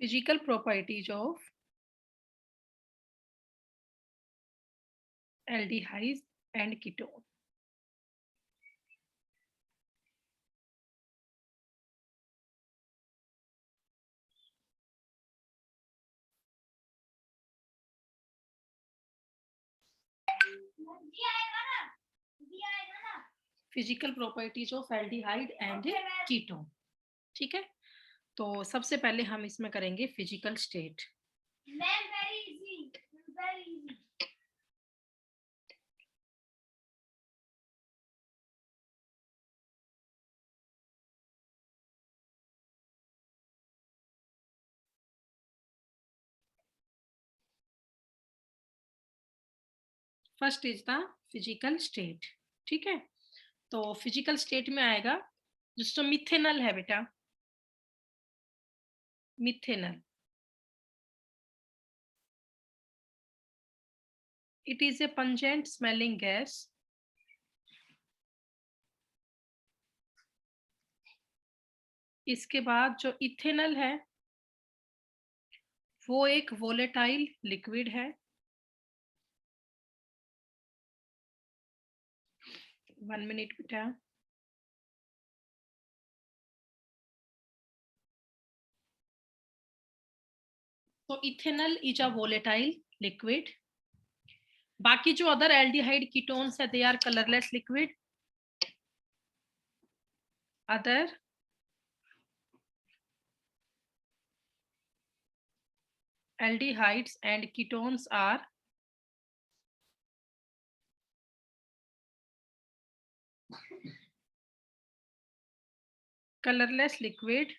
Physical properties of aldehydes and ketone. Physical properties of aldehyde and ketone. ठीक है, तो सबसे पहले हम इसमें करेंगे physical state. First is the physical state. ठीक है, तो फिजिकल स्टेट में आएगा जो मिथेनल है बेटा, methanal. It is a pungent smelling gas. इसके बाद जो इथेनल है वो एक वोलेटाइल लिक्विड है। 1 मिनट बेटा। तो ethanal is a volatile liquid. बाकी जो अदर एल्डिहाइड कीटोन्स है they are colourless liquid. Other aldehydes and ketones are colorless liquid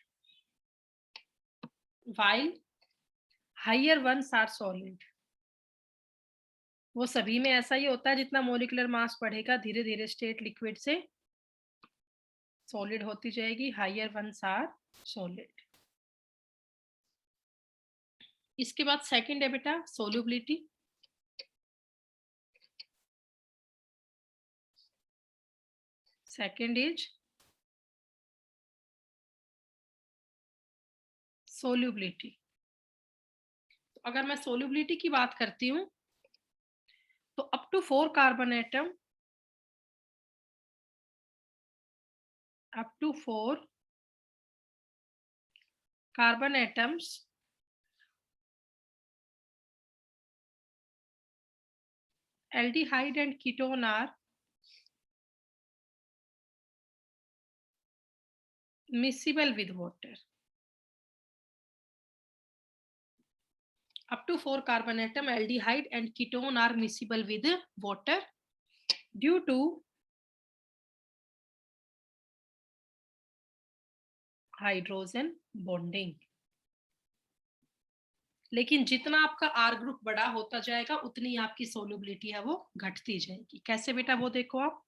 while higher ones are solid। वो सभी में ऐसा ही होता है, जितना मोलिकुलर मास बढ़ेगा धीरे धीरे स्टेट लिक्विड से सॉलिड होती जाएगी। Higher ones are solid. इसके बाद सेकंड है बेटा सोल्युबिलिटी। Second is solubility. अगर मैं सोल्युबिलिटी की बात करती हूं तो up to 4 carbon atom, up to 4 carbon atoms aldehyde and ketone are miscible with water। up to 4 carbon atom aldehyde and ketone are miscible with water due to hydrogen bonding. लेकिन जितना आपका are group बड़ा होता जाएगा उतनी आपकी solubility है वो घटती जाएगी। कैसे बेटा वो देखो आप,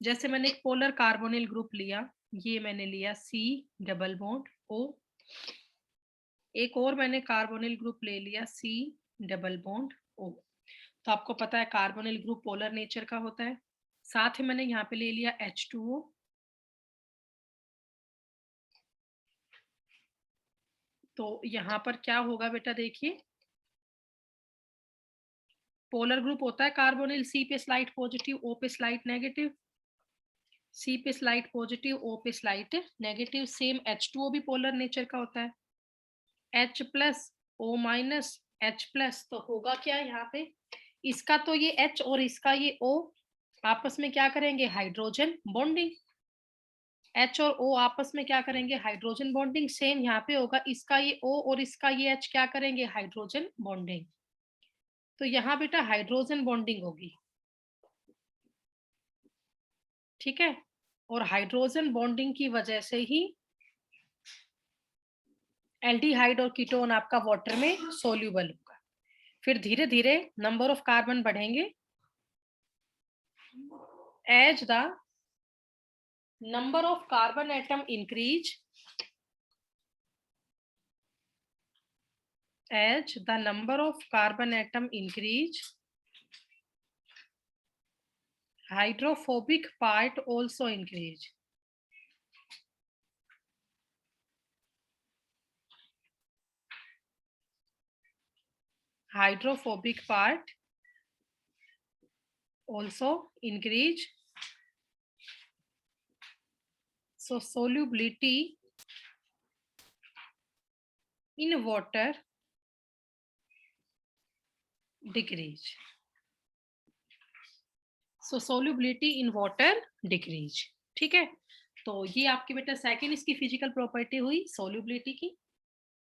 जैसे मैंने एक पोलर कार्बोनिल ग्रुप लिया, ये मैंने लिया सी डबल बॉन्ड ओ। एक और मैंने कार्बोनिल ग्रुप ले लिया सी डबल बॉन्ड ओ। तो आपको पता है कार्बोनिल ग्रुप पोलर नेचर का होता है। साथ ही मैंने यहाँ पे ले लिया H2O। तो यहाँ पर क्या होगा बेटा देखिए, पोलर ग्रुप होता है कार्बोनिल, सी पे स्लाइड पॉजिटिव ओ पे स्लाइड नेगेटिव, सी पे स्लाइड पॉजिटिव ओ पे स्लाइड नेगेटिव। सेम H2O भी पोलर नेचर का होता है, H plus O minus H plus. तो होगा क्या यहाँ पे, इसका तो ये H और इसका ये O आपस में क्या करेंगे, हाइड्रोजन बॉन्डिंग। H और O आपस में क्या करेंगे, हाइड्रोजन बॉन्डिंग। सेम यहाँ पे होगा, इसका ये O और इसका ये H क्या करेंगे, हाइड्रोजन बॉन्डिंग। तो यहाँ बेटा हाइड्रोजन बॉन्डिंग होगी। ठीक है, और हाइड्रोजन बॉन्डिंग की वजह से ही एल्डिहाइड और कीटोन आपका वाटर में सोल्यूबल होगा। फिर धीरे धीरे नंबर ऑफ कार्बन बढ़ेंगे as the number of carbon atom increase, as the number of carbon atom increase, hydrophobic part also increase। hydrophobic part also increase. So solubility in water decrease. So solubility in water decrease. ठीक है, तो ये आपकी बेटा second इसकी physical property हुई solubility की।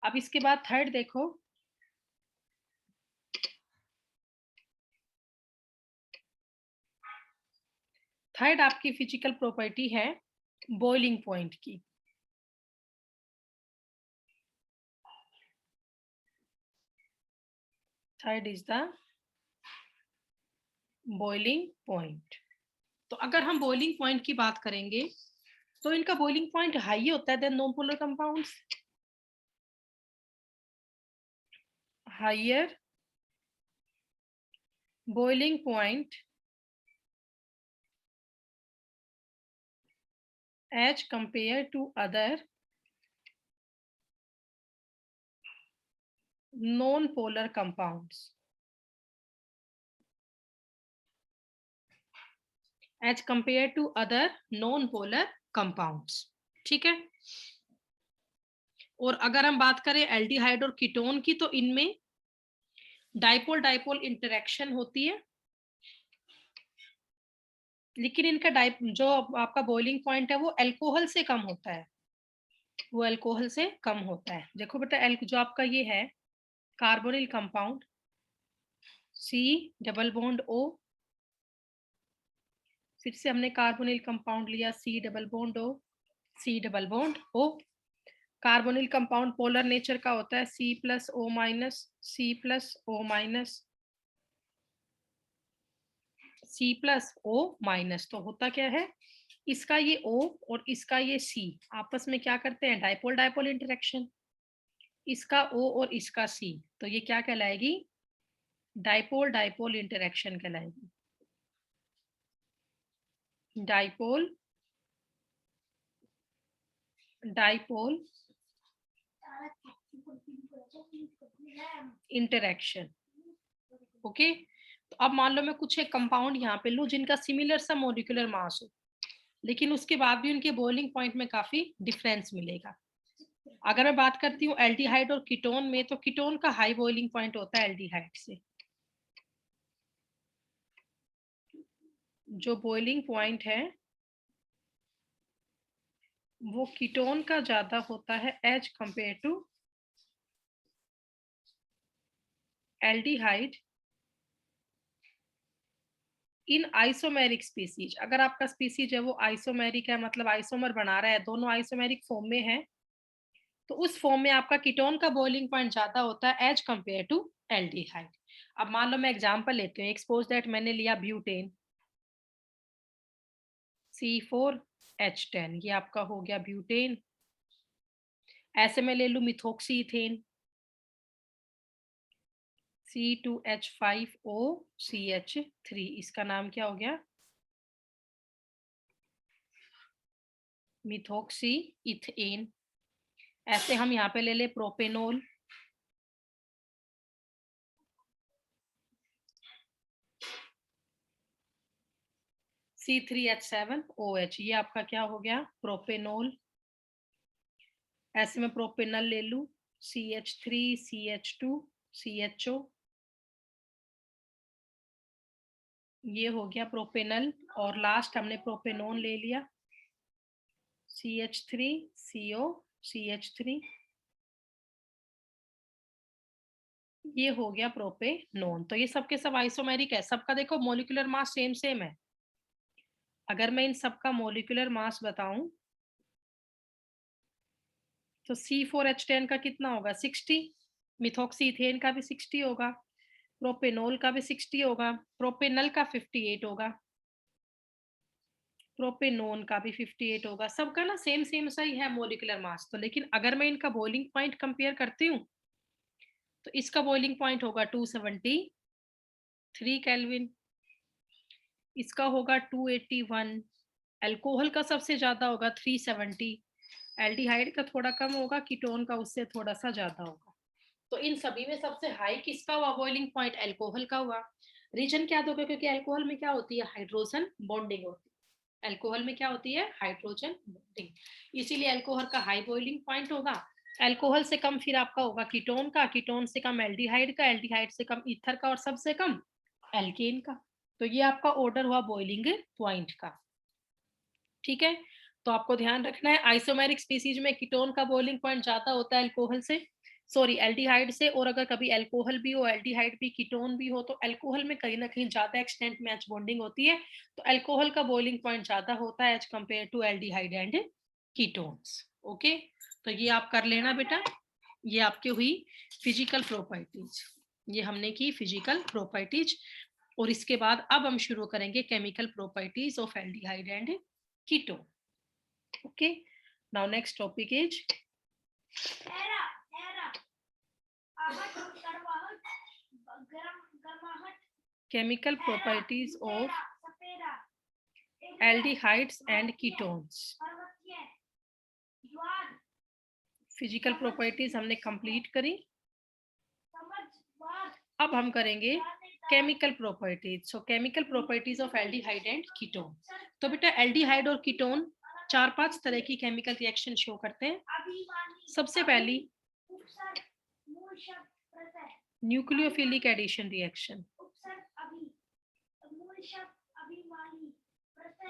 अब इसके बाद थर्ड देखो, थर्ड आपकी फिजिकल प्रॉपर्टी है बॉइलिंग पॉइंट की। Third is the boiling point. तो अगर हम बॉइलिंग पॉइंट की बात करेंगे तो इनका बॉइलिंग पॉइंट हाई होता है then non polar compounds. Higher boiling point as compared to other non-polar compounds. As compared to other non-polar compounds. ठीक है, और अगर हम बात करें एल्डिहाइड और कीटोन की तो इनमें डाइपोल डाइपोल इंटरेक्शन होती है, लेकिन इनका जो आपका बॉइलिंग पॉइंट है वो अल्कोहल से कम होता है, वो अल्कोहल से कम होता है। देखो बेटा जो आपका ये है carbonyl compound C double bond O, फिर से हमने कार्बोनिल कंपाउंड लिया C double bond O, C double bond O। Carbonyl compound polar nature का होता है C plus O minus, C plus O minus, C plus O minus. तो होता क्या है, इसका ये O और इसका ये C आपस में क्या करते हैं, डाइपोल डाइपोल इंटरेक्शन। इसका O और इसका C, तो ये क्या कहलाएगी, डाइपोल डाइपोल इंटरेक्शन कहलाएगी। Dipole dipole interaction. ओके, तो अब मान लो मैं कुछ एक कंपाउंड यहाँ पे लूं जिनका सिमिलर सा मॉलिक्यूलर मास हो, लेकिन उसके बाद भी उनके बॉइलिंग पॉइंट में काफी डिफरेंस मिलेगा। अगर मैं बात करती हूँ एल्डिहाइड और कीटोन में, तो कीटोन का हाई बॉइलिंग पॉइंट होता है एल्डिहाइड से। जो बॉइलिंग पॉइंट है वो कीटोन का ज्यादा होता है as compare to aldehyde in isomeric species. अगर आपका स्पीसीज है वो आइसोमेरिक है, मतलब आइसोमर बना रहा है, दोनों आइसोमेरिक फॉर्म में है, तो उस फॉर्म में आपका कीटोन का बॉइलिंग पॉइंट ज्यादा होता है एज कंपेयर टू एल्डिहाइड। अब मान लो मैं एग्जांपल लेती हूँ, एक्सपोज दैट मैंने लिया ब्यूटेन C4H10, ये आपका हो गया ब्यूटेन। ऐसे में ले लूं मिथोक्सी इथेन C2H5OCH3, इसका नाम क्या हो गया, मिथोक्सी इथेन। ऐसे हम यहाँ पे ले ले प्रोपेनोल C3H7OH, ये आपका क्या हो गया, प्रोपेनोल। ऐसे में प्रोपेनल ले लूं CH3CH2CHO, ये हो गया प्रोपेनल। और लास्ट हमने प्रोपेनोन ले लिया CH3COCH3, ये हो गया प्रोपेनोन। तो ये सबके सब आइसोमेरिक है, सबका देखो मॉलिक्यूलर मास सेम सेम है। अगर मैं इन सबका मॉलिक्यूलर मास बताऊं तो C4H10 का कितना होगा, 60, मिथोक्सी इथेन का भी 60 होगा, प्रोपेनोल का भी 60 होगा, प्रोपेनल का 58 होगा, प्रोपेनोन का भी 58 होगा। सबका ना सेम सेम सा ही है मॉलिक्यूलर मास। तो लेकिन अगर मैं इनका बॉइलिंग पॉइंट कंपेयर करती हूँ तो इसका बॉइलिंग पॉइंट होगा 273 केल्विन, इसका होगा 281, अल्कोहल का सबसे ज्यादा होगा 370, एल्डिहाइड का थोड़ा कम होगा, कीटोन का उससे थोड़ा सा ज्यादा होगा। तो इन सभी में सबसे हाई किसका हुआ बॉइलिंग पॉइंट? अल्कोहल का हुआ। रीजन क्या दोगे? क्योंकि अल्कोहल में क्या होती है? हाइड्रोजन बॉन्डिंग होती है। अल्कोहल में क्या होती है? हाइड्रोजन बॉन्डिंग, इसीलिए अल्कोहल का हाई बॉइलिंग पॉइंट होगा। अल्कोहल से कम फिर आपका होगा कीटोन का, कीटोन से कम एल्डिहाइड का, एल्डिहाइड से कम ईथर का, और सबसे कम एल्केन का। तो ये आपका ऑर्डर हुआ बॉइलिंग पॉइंट का। ठीक है, तो आपको ध्यान रखना है आइसोमेरिक स्पीसीज में कीटोन का बॉइलिंग पॉइंट ज्यादा होता है अल्कोहल से, सॉरी एल्डिहाइड से। और अगर कभी अल्कोहल भी हो, एल्डिहाइड भी, कीटोन भी हो, तो अल्कोहल में कहीं ना कहीं ज्यादा एक्सटेंट में एच बॉन्डिंग होती है, तो अल्कोहल का बॉइलिंग पॉइंट ज्यादा होता है as compare to aldehyde and ketones. Okay, तो ये आप कर लेना बेटा। ये आपकी हुई फिजिकल प्रॉपर्टीज, ये हमने की फिजिकल प्रॉपर्टीज। और इसके बाद अब हम शुरू करेंगे chemical properties of aldehyde and ketone. Okay, now next topic is chemical properties of aldehydes and ketones. Physical properties हमने कंप्लीट करी, अब हम करेंगे chemical properties. So chemical properties of aldehyde and ketone. तो बेटा एल्डिहाइड और कीटोन 4-5 तरह की केमिकल रिएक्शन शो करते हैं। सबसे पहली न्यूक्लियोफिलिक एडिशन रिएक्शन।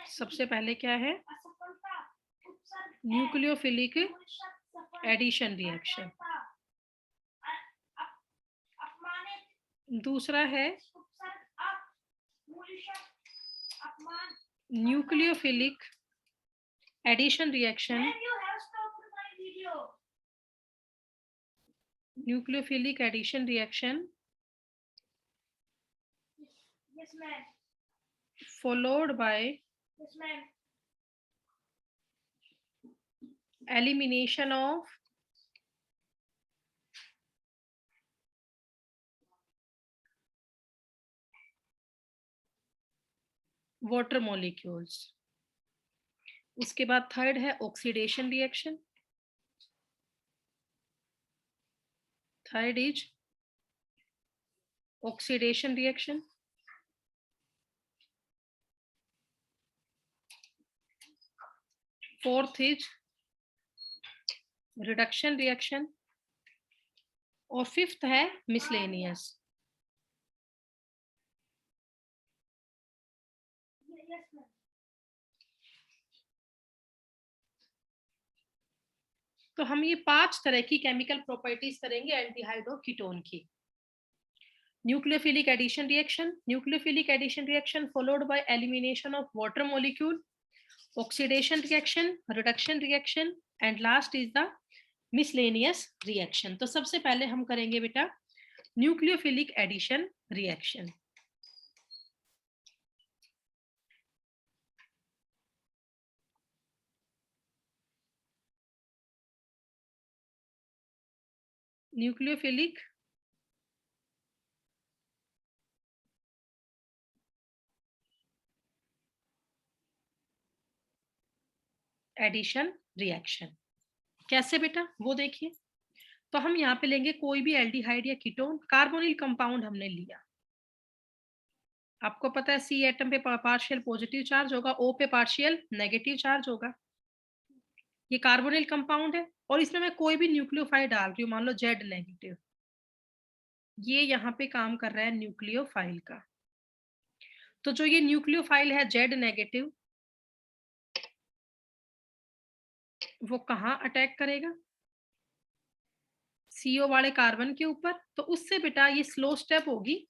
सबसे पहले क्या है? Nucleophilic addition reaction. दूसरा है nucleophilic addition reaction, nucleophilic addition reaction followed by elimination of water molecules। उसके बाद थर्ड है oxidation reaction. Third is oxidation reaction. Fourth is reduction reaction, और फिफ्थ है मिसलेनियस। तो हम ये 5 तरह की केमिकल प्रॉपर्टीज करेंगे एल्डिहाइड और कीटोन की। Nucleophilic addition reaction, nucleophilic addition reaction followed by elimination of water molecule, oxidation reaction, reduction reaction, and last is the miscellaneous reaction. तो सबसे पहले हम करेंगे बेटा nucleophilic addition reaction. Nucleophilic addition reaction कैसे बेटा, वो देखिए। तो हम यहाँ पे लेंगे कोई भी एल्डिहाइड या कीटोन, कार्बोनिल कंपाउंड हमने लिया। आपको पता है सी एटम पे पार्शियल पॉजिटिव चार्ज होगा, ओ पे पार्शियल नेगेटिव चार्ज होगा। ये कार्बोनिल कंपाउंड है और इसमें मैं कोई भी न्यूक्लियोफाइल डाल रही हूँ, मान लो जेड नेगेटिव, ये यहाँ पे काम कर रहा है न्यूक्लियोफाइल का। तो जो ये न्यूक्लियोफाइल है जेड नेगेटिव, वो कहाँ अटैक करेगा? सीओ वाले कार्बन के ऊपर। तो उससे बेटा ये स्लो स्टेप होगी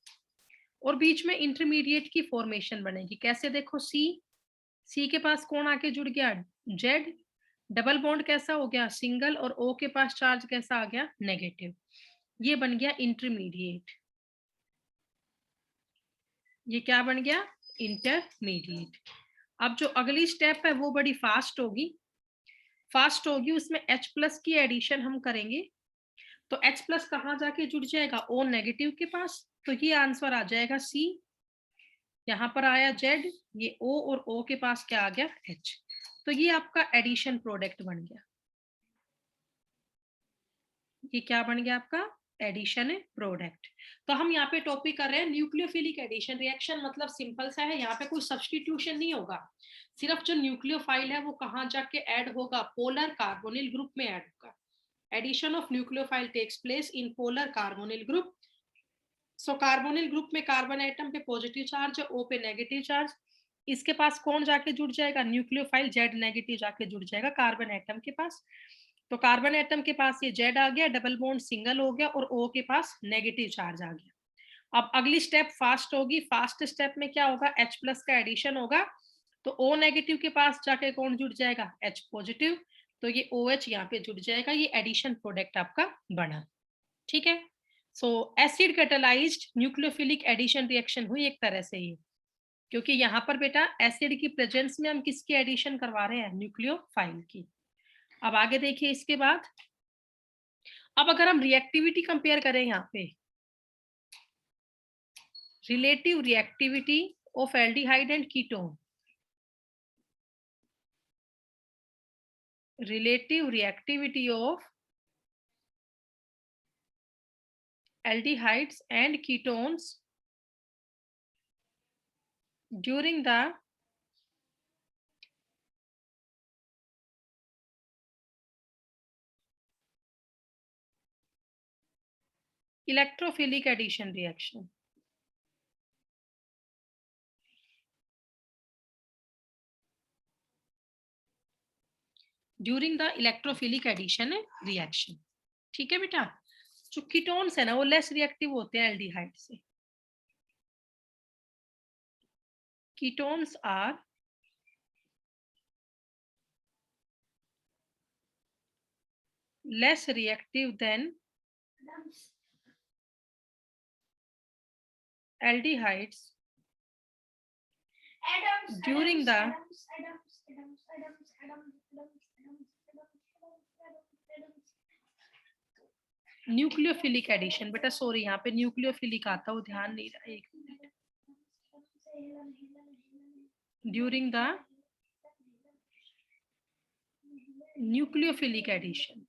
और बीच में इंटरमीडिएट की फॉर्मेशन बनेगी। कैसे? देखो सी के पास कौन आके जुड़ गया? जेड। डबल बॉन्ड कैसा हो गया? सिंगल। और ओ के पास चार्ज कैसा आ गया? नेगेटिव। ये बन गया इंटरमीडिएट। ये क्या बन गया? इंटरमीडिएट। अब जो अगली स्टेप है वो बड़ी फास्ट होगी, उसमें H+ की एडिशन हम करेंगे। तो H+ कहाँ जाके जुड़ जाएगा? O नेगेटिव के पास। तो ये आंसर आ जाएगा C। यहाँ पर आया Z, ये O और O के पास क्या आ गया? H। तो ये आपका एडिशन प्रोडक्ट बन गया। ये क्या बन गया आपका? Addition product. तो हम यहाँ पे टॉपिक कर रहे हैं न्यूक्लियोफिलिक एडिशन रिएक्शन, मतलब सिंपल सा है, यहाँ पे कोई सब्सटीट्यूशन नहीं होगा, सिर्फ जो न्यूक्लियोफाइल है वो कहाँ जाके ऐड होगा, पोलर कार्बोनिल ग्रुप में ऐड होगा। Addition of nucleophile takes place in polar carbonyl group. So carbonyl group में कार्बन एटम पे पॉजिटिव चार्ज है, ओ पे नेगेटिव चार्ज, इसके पास कौन जाके जुड़ जाएगा, न्यूक्लियोफाइल जेड नेगेटिव जाके जुड़ जाएगा कार्बन एटम के पास। तो कार्बन एटम के पास ये जेड आ गया, डबल बॉन्ड सिंगल हो गया और ओ के पास नेगेटिव चार्ज आ गया। अब अगली स्टेप फास्ट होगी, फास्ट स्टेप में क्या होगा, H प्लस का एडिशन होगा, तो O नेगेटिव के पास जाके कौन जुड़ जाएगा, H पॉजिटिव, तो ये OH यहाँ पे जुड़ जाएगा, ये एडिशन प्रोडक्ट आपका बना। ठीक है, so acid catalysed nucleophilic addition reaction हुई एक तरह से ये, क्योंकि यहाँ पर बेटा एसिड की प्रेजेंस में हम किसकी एडिशन करवा रहे हैं, न्यूक्लियोफाइल की। अब आगे देखिए इसके बाद, अब अगर हम रिएक्टिविटी कंपेयर करें यहाँ पे, relative reactivity of aldehyde and ketone, relative reactivity of aldehydes and ketones during the electrophilic addition reaction. During the electrophilic addition reaction. ठीक है बेटा, जो कीटोन्स है ना वो लेस रिएक्टिव होते हैं एल्डिहाइड से। Ketones are less reactive than aldehydes during the nucleophilic addition. बेटा सॉरी यहाँ पे न्यूक्लियोफिलिक आता हो, ध्यान नहीं रहा, एक minute. During the nucleophilic addition,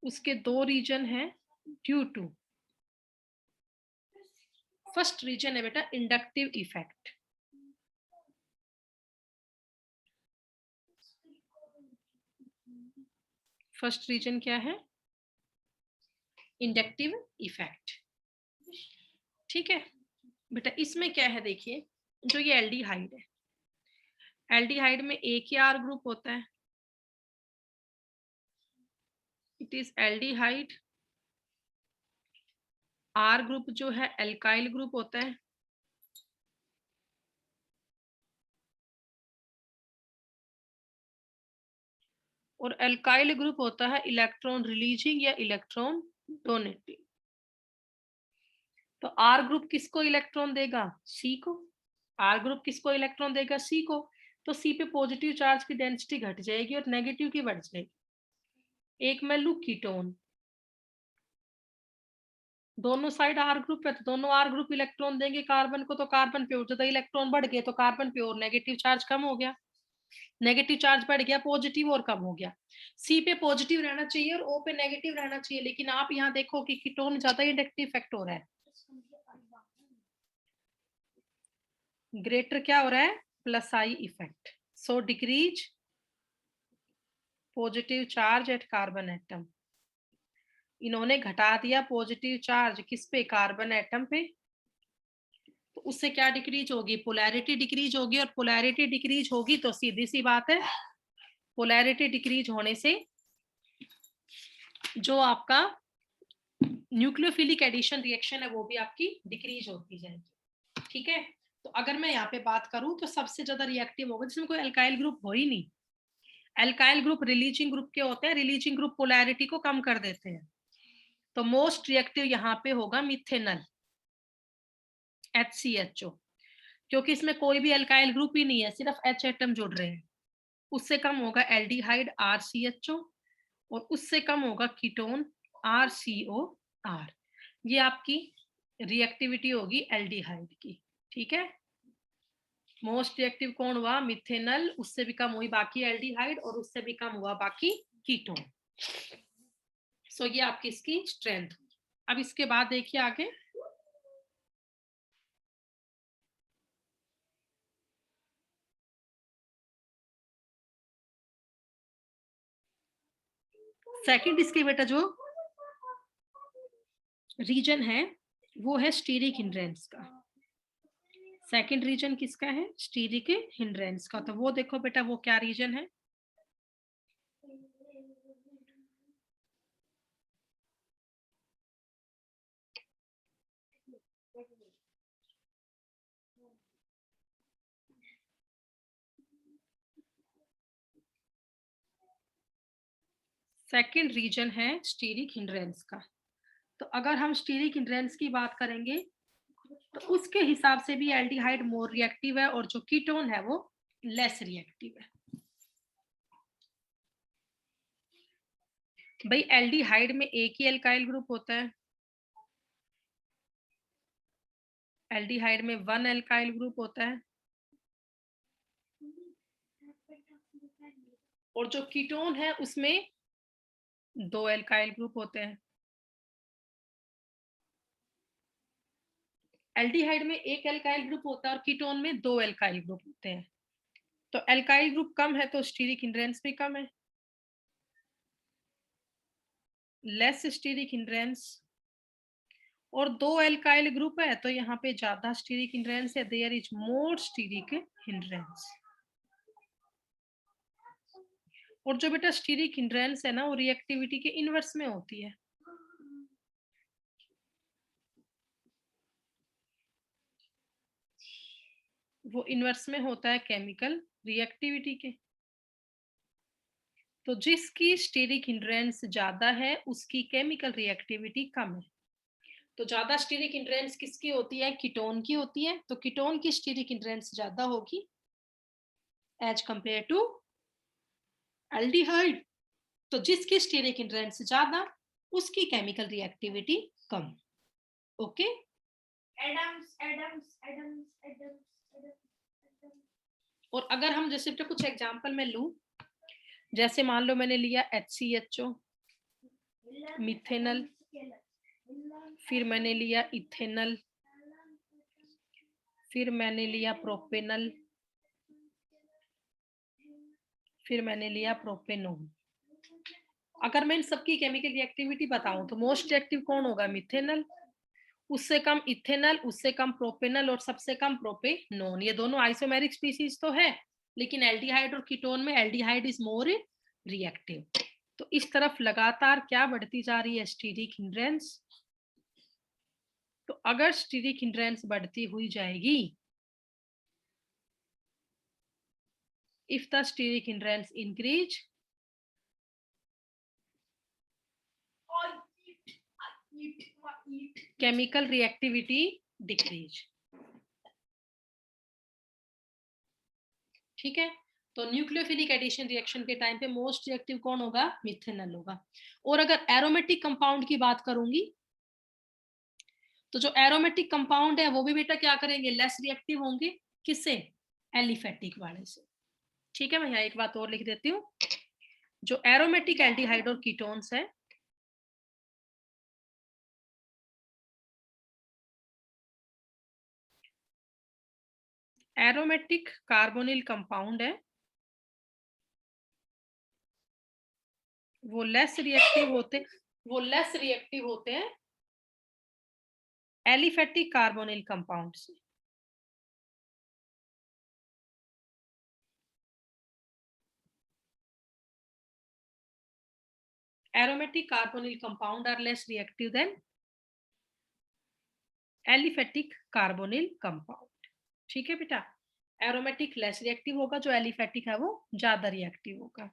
उसके दो रीजन है, ड्यू टू, फर्स्ट रीजन है बेटा इंडक्टिव इफेक्ट, फर्स्ट रीजन क्या है, इंडक्टिव इफेक्ट। ठीक है बेटा, इसमें क्या है देखिए, जो ये एल्डिहाइड है, एल्डिहाइड में एक ही आर ग्रुप होता है, it is aldehyde, R group जो है एल्काइल ग्रुप होता है, और एल्काइल ग्रुप होता है इलेक्ट्रॉन रिलीजिंग या इलेक्ट्रॉन डोनेटिंग। तो आर ग्रुप किसको इलेक्ट्रॉन देगा, सी को, आर ग्रुप किसको इलेक्ट्रॉन देगा, सी को, तो सी पे पॉजिटिव चार्ज की डेंसिटी घट जाएगी और नेगेटिव की बढ़ जाएगी। एक मैं लू कीटोन, दोनों साइड आर ग्रुप है तो दोनों आर ग्रुप इलेक्ट्रॉन देंगे कार्बन को, तो कार्बन प्योर, ज्यादा इलेक्ट्रॉन बढ़ गए तो कार्बन प्योर, नेगेटिव चार्ज कम हो गया, नेगेटिव चार्ज बढ़ गया, पॉजिटिव और कम हो गया। सी पे पॉजिटिव रहना चाहिए और ओ पे नेगेटिव रहना चाहिए, लेकिन आप यहाँ देखो कि कीटोन ज्यादा इंडक्टिव इफेक्ट हो रहा है, ग्रेटर क्या हो रहा है, plus I effect, so decrease positive charge at carbon atom. इन्होंने घटा दिया पॉजिटिव चार्ज किस पे, कार्बन एटम पे, तो उससे क्या डिक्रीज होगी, पोलैरिटी डिक्रीज होगी, और पोलैरिटी डिक्रीज होगी तो सीधी सी बात है, पोलैरिटी डिक्रीज होने से जो आपका न्यूक्लियोफिलिक एडिशन रिएक्शन है वो भी आपकी डिक्रीज होती जाएगी। ठीक है, तो अगर मैं यहाँ पे बात करूं तो सबसे ज्यादा रिएक्टिव होगा जिसमें कोई एल्काइल ग्रुप हो ही नहीं, एल्काइल ग्रुप रिलीजिंग ग्रुप के होते हैं, रिलीजिंग ग्रुप पोलैरिटी को कम कर देते हैं, तो मोस्ट रिएक्टिव यहाँ पे होगा मिथेनल HCHO, क्योंकि इसमें कोई भी एल्काइल ग्रुप ही नहीं है, सिर्फ H एटम जुड़ रहे हैं। उससे कम होगा एल्डिहाइड RCHO, और उससे कम होगा कीटोन RCOR। ये आपकी रिएक्टिविटी होगी एल्डिहाइड की। ठीक है, मोस्ट रिएक्टिव कौन हुआ, मिथेनल, उससे भी कम हुई बाकी एल्डिहाइड, और उससे भी कम हुआ बाकी कीटोन। सो ये आपकी इसकी स्ट्रेंथ। अब इसके बाद देखिए आगे, सेकंड इसके बेटा जो रीजन है वो है स्टीरिक हिंड्रेंस का। सेकंड रीजन किसका है? स्टीरिक हिंड्रेंस का। तो वो देखो बेटा वो क्या रीजन है? सेकंड रीजन है स्टीरिक हिंड्रेंस का। तो अगर हम स्टीरिक हिंड्रेंस की बात करेंगे तो उसके हिसाब से भी एल्डिहाइड मोर रिएक्टिव है और जो कीटोन है वो लेस रिएक्टिव है। भाई एल्डिहाइड में एक ही एल्काइल ग्रुप होता है, एल्डिहाइड में वन एल्काइल ग्रुप होता है, और जो कीटोन है उसमें दो एल्काइल ग्रुप होते हैं। एल्डिहाइड में एक एल्काइल ग्रुप होता है और कीटोन में दो एल्काइल ग्रुप होते हैं। तो एल्काइल ग्रुप कम है तो स्टीरिक हिंड्रेंस भी कम है। लेस स्टीरिक हिंड्रेंस और दो एल्काइल ग्रुप है तो यहाँ पे ज्यादा स्टीरिक हिंड्रेंस है, there is more steric hindrance. और जो बेटा स्टीरिक हिंड्रेंस है ना वो रिएक्टिविटी के इनवर्स में होती है। वो इनवर्स में होता है केमिकल रिएक्टिविटी के। तो जिसकी स्टीरिक हिंड्रेंस ज्यादा है उसकी केमिकल रिएक्टिविटी कम है। तो ज्यादा स्टीरिक हिंड्रेंस किसकी होती है? कीटोन की होती है। तो कीटोन की स्टीरिक हिंड्रेंस ज्यादा होगी एज कंपेयर टू एल्डिहाइड। तो जिसकी स्टीरिक हिंड्रेंस ज्यादा उसकी केमिकल रिएक्टिविटी कम। Okay, atoms atoms atoms atoms. और अगर हम जैसे कुछ एग्जांपल में लूं, जैसे मान लो मैंने लिया HCHO, मिथेनल, फिर मैंने लिया इथेनल, फिर मैंने लिया प्रोपेनल, फिर मैंने लिया प्रोपेनोन। अगर मैं इन सबकी केमिकल रिएक्टिविटी बताऊं तो मोस्ट रिएक्टिव कौन होगा? मिथेनल, उससे कम इथेनल, उससे कम प्रोपेनल और सबसे कम प्रोपेनोन। ये दोनों आइसोमेरिक स्पीसीज तो है लेकिन एल्डिहाइड और कीटोन में एल्डिहाइड इज मोर रिएक्टिव। तो इस तरफ लगातार क्या बढ़ती जा रही है? Steric hindrance. तो अगर स्टीरिक हिंड्रेंस बढ़ती हुई जाएगी, if the steric hindrance increase, chemical reactivity decrease. ठीक है, तो न्यूक्लियोफिलिक एडिशन रिएक्शन के टाइम पे मोस्ट रिएक्टिव कौन होगा? मिथेनल होगा। और अगर एरोमेटिक कंपाउंड की बात करूंगी तो जो एरोमेटिक कंपाउंड है वो भी बेटा क्या करेंगे? लेस रिएक्टिव होंगे। किससे? एलिफेटिक वाले से। ठीक है, मैं यहाँ एक बात और लिख देती हूँ। जो एरोमेटिक एल्डिहाइड और कीटोन्स है, एरोमेटिक कार्बोनिल कंपाउंड है, वो लेस रिएक्टिव होते हैं एलिफेटिक कार्बोनिल कंपाउंड से। Aromatic carbonyl compound are less reactive than aliphatic carbonyl compound. ठीक है बेटा, एरोमेटिक लेस रिएक्टिव होगा, जो एलिफेटिक है वो ज्यादा रिएक्टिव होगा।